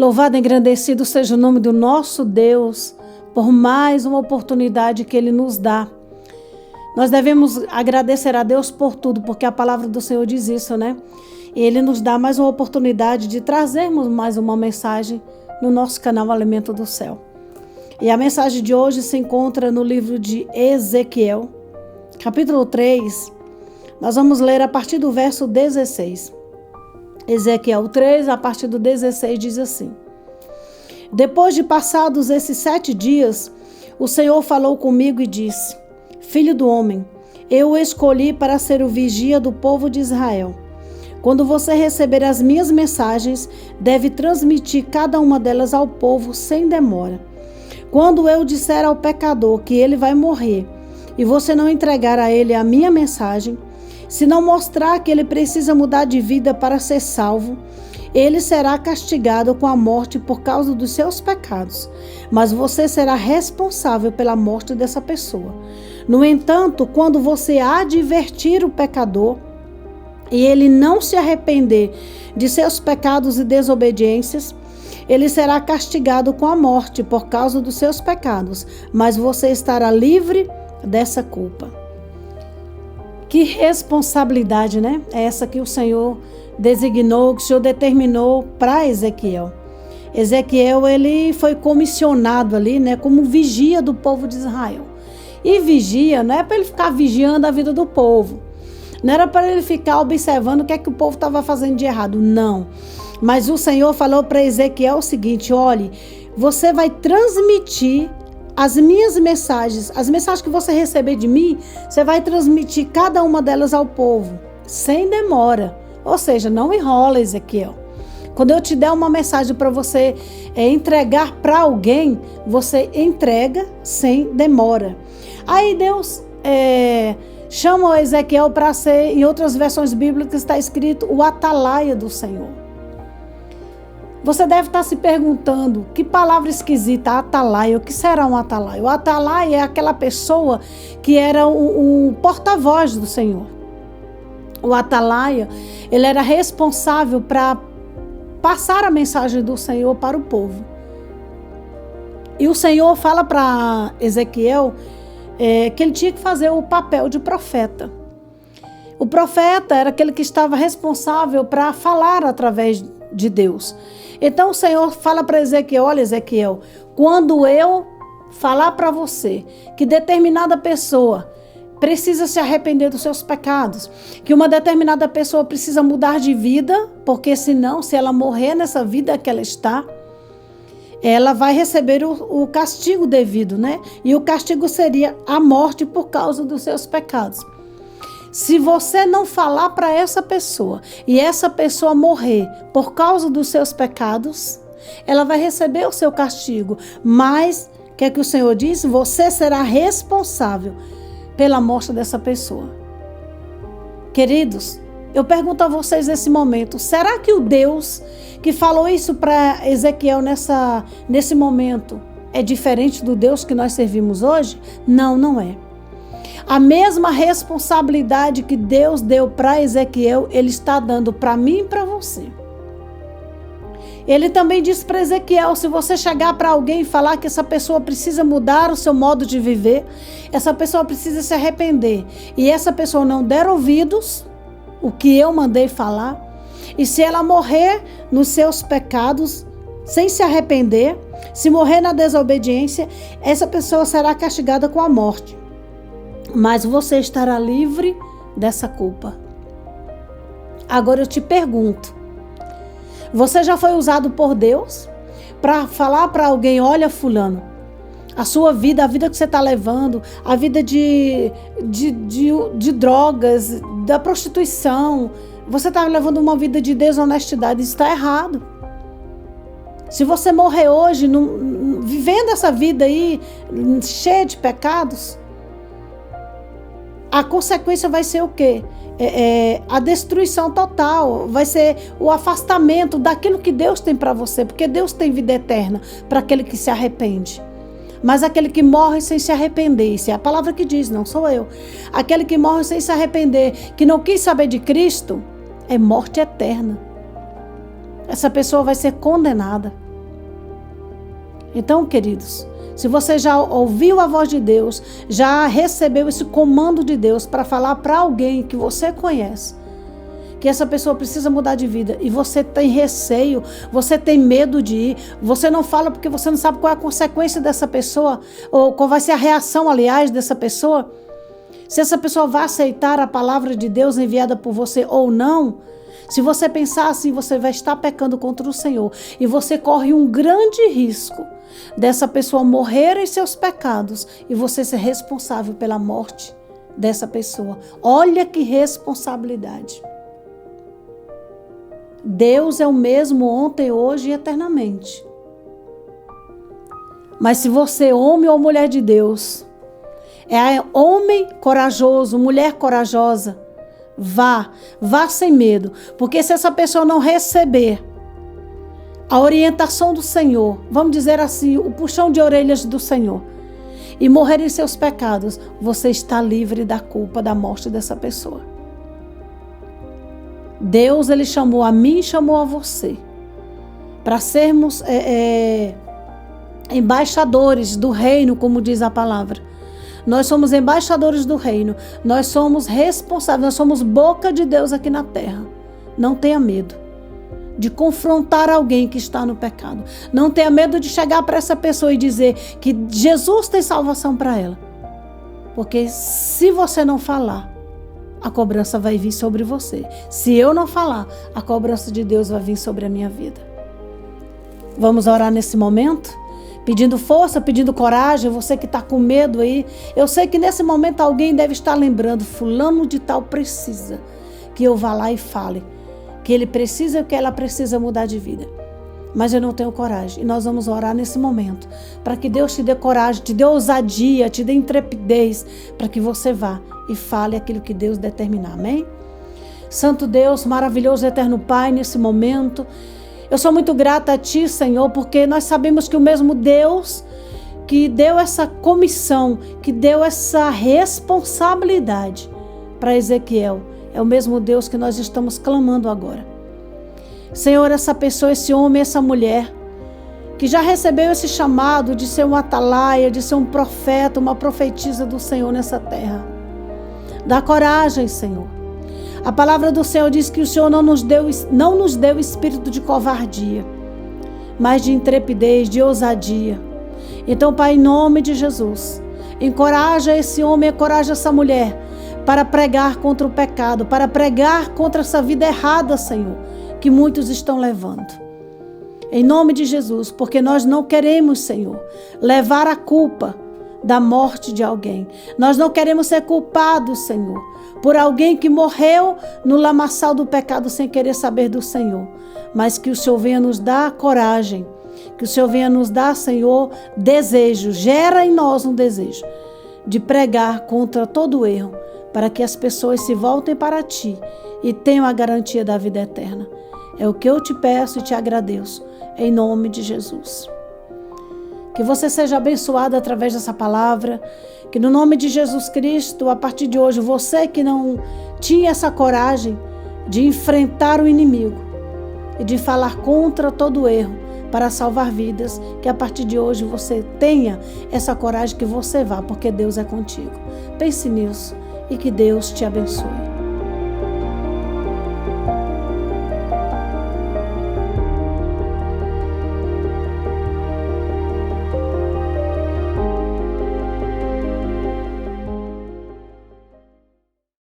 Louvado e engrandecido seja o nome do nosso Deus por mais uma oportunidade que Ele nos dá. Nós devemos agradecer a Deus por tudo, porque a palavra do Senhor diz isso, né? E Ele nos dá mais uma oportunidade de trazermos mais uma mensagem no nosso canal Alimento do Céu. E a mensagem de hoje se encontra no livro de Ezequiel, capítulo 3. Nós vamos ler a partir do verso 16. Ezequiel 3, a partir do 16, diz assim: Depois de passados esses 7 dias, o Senhor falou comigo e disse: Filho do homem, eu o escolhi para ser o vigia do povo de Israel. Quando você receber as minhas mensagens, deve transmitir cada uma delas ao povo sem demora. Quando eu disser ao pecador que ele vai morrer, e você não entregar a ele a minha mensagem, se não mostrar que ele precisa mudar de vida para ser salvo, ele será castigado com a morte por causa dos seus pecados, mas você será responsável pela morte dessa pessoa. No entanto, quando você advertir o pecador e ele não se arrepender de seus pecados e desobediências, ele será castigado com a morte por causa dos seus pecados, mas você estará livre dessa culpa. Que responsabilidade, né? É essa que o Senhor designou, que o Senhor determinou para Ezequiel. Ezequiel, ele foi comissionado ali, né, como vigia do povo de Israel. E vigia não é para ele ficar vigiando a vida do povo. Não era para ele ficar observando o que é que o povo estava fazendo de errado, não. Mas o Senhor falou para Ezequiel o seguinte: olhe, você vai transmitir as minhas mensagens, as mensagens que você receber de mim, você vai transmitir cada uma delas ao povo, sem demora. Ou seja, não enrola, Ezequiel. Quando eu te der uma mensagem para você entregar para alguém, você entrega sem demora. Aí Deus chama o Ezequiel para ser, em outras versões bíblicas está escrito, o atalaia do Senhor. Você deve estar se perguntando, que palavra esquisita, atalaia, o que será um atalaia? O atalaia é aquela pessoa que era o porta-voz do Senhor. O atalaia, ele era responsável para passar a mensagem do Senhor para o povo. E o Senhor fala para Ezequiel que ele tinha que fazer o papel de profeta. O profeta era aquele que estava responsável para falar através de Deus. Então o Senhor fala para Ezequiel: olha, Ezequiel, quando eu falar para você que determinada pessoa precisa se arrepender dos seus pecados, que uma determinada pessoa precisa mudar de vida, porque senão, se ela morrer nessa vida que ela está, ela vai receber o castigo devido, né? E o castigo seria a morte por causa dos seus pecados. Se você não falar para essa pessoa e essa pessoa morrer por causa dos seus pecados, ela vai receber o seu castigo. Mas, o que é que o Senhor diz? Você será responsável pela morte dessa pessoa. Queridos, eu pergunto a vocês nesse momento, será que o Deus que falou isso para Ezequiel nesse momento é diferente do Deus que nós servimos hoje? Não, não é. A mesma responsabilidade que Deus deu para Ezequiel, Ele está dando para mim e para você. Ele também disse para Ezequiel: se você chegar para alguém e falar que essa pessoa precisa mudar o seu modo de viver, essa pessoa precisa se arrepender, e essa pessoa não der ouvidos, o que eu mandei falar, e se ela morrer nos seus pecados, sem se arrepender, se morrer na desobediência, essa pessoa será castigada com a morte. Mas você estará livre dessa culpa. Agora eu te pergunto, você já foi usado por Deus para falar para alguém: olha, fulano, a sua vida, a vida que você está levando, a vida de drogas, da prostituição, você está levando uma vida de desonestidade, isso está errado. Se você morrer hoje vivendo essa vida aí cheia de pecados, a consequência vai ser o quê? A destruição total, vai ser o afastamento daquilo que Deus tem para você, porque Deus tem vida eterna para aquele que se arrepende. Mas aquele que morre sem se arrepender, isso é a palavra que diz, não sou eu. Aquele que morre sem se arrepender, que não quis saber de Cristo, é morte eterna. Essa pessoa vai ser condenada. Então, queridos, se você já ouviu a voz de Deus, já recebeu esse comando de Deus para falar para alguém que você conhece, que essa pessoa precisa mudar de vida, e você tem receio, você tem medo de ir, você não fala porque você não sabe qual é a consequência dessa pessoa, ou qual vai ser a reação, aliás, dessa pessoa, se essa pessoa vai aceitar a palavra de Deus enviada por você ou não. Se você pensar assim, você vai estar pecando contra o Senhor, e você corre um grande risco dessa pessoa morrer em seus pecados e você ser responsável pela morte dessa pessoa. Olha que responsabilidade. Deus é o mesmo ontem, hoje e eternamente. Mas se você, homem ou mulher de Deus, é homem corajoso, mulher corajosa, vá sem medo, porque se essa pessoa não receber a orientação do Senhor, vamos dizer assim, o puxão de orelhas do Senhor, e morrer em seus pecados, você está livre da culpa da morte dessa pessoa. Deus, Ele chamou a mim e chamou a você para sermos embaixadores do reino, como diz a palavra. Nós somos embaixadores do reino, nós somos responsáveis, nós somos boca de Deus aqui na terra. Não tenha medo de confrontar alguém que está no pecado. Não tenha medo de chegar para essa pessoa e dizer que Jesus tem salvação para ela. Porque se você não falar, a cobrança vai vir sobre você. Se eu não falar, a cobrança de Deus vai vir sobre a minha vida. Vamos orar nesse momento? Pedindo força, pedindo coragem, você que está com medo aí. Eu sei que nesse momento alguém deve estar lembrando, fulano de tal precisa que eu vá lá e fale, que ele precisa, que ela precisa mudar de vida. Mas eu não tenho coragem. E nós vamos orar nesse momento, para que Deus te dê coragem, te dê ousadia, te dê intrepidez, para que você vá e fale aquilo que Deus determinar. Amém? Santo Deus, maravilhoso, eterno Pai, nesse momento, eu sou muito grata a Ti, Senhor, porque nós sabemos que o mesmo Deus que deu essa comissão, que deu essa responsabilidade para Ezequiel, é o mesmo Deus que nós estamos clamando agora. Senhor, essa pessoa, esse homem, essa mulher, que já recebeu esse chamado de ser um atalaia, de ser um profeta, uma profetisa do Senhor nessa terra. Dá coragem, Senhor. A palavra do Senhor diz que o Senhor não nos deu espírito de covardia, mas de intrepidez, de ousadia. Então, Pai, em nome de Jesus, encoraja esse homem, encoraja essa mulher para pregar contra o pecado, para pregar contra essa vida errada, Senhor, que muitos estão levando. Em nome de Jesus, porque nós não queremos, Senhor, levar a culpa da morte de alguém. Nós não queremos ser culpados, Senhor, por alguém que morreu no lamaçal do pecado sem querer saber do Senhor. Mas que o Senhor venha nos dar coragem, que o Senhor venha nos dar, Senhor, desejo, gera em nós um desejo de pregar contra todo erro, para que as pessoas se voltem para Ti e tenham a garantia da vida eterna. É o que eu te peço e te agradeço, em nome de Jesus. Que você seja abençoado através dessa palavra, que no nome de Jesus Cristo, a partir de hoje, você que não tinha essa coragem de enfrentar o inimigo e de falar contra todo erro para salvar vidas, que a partir de hoje você tenha essa coragem, que você vá, porque Deus é contigo. Pense nisso e que Deus te abençoe.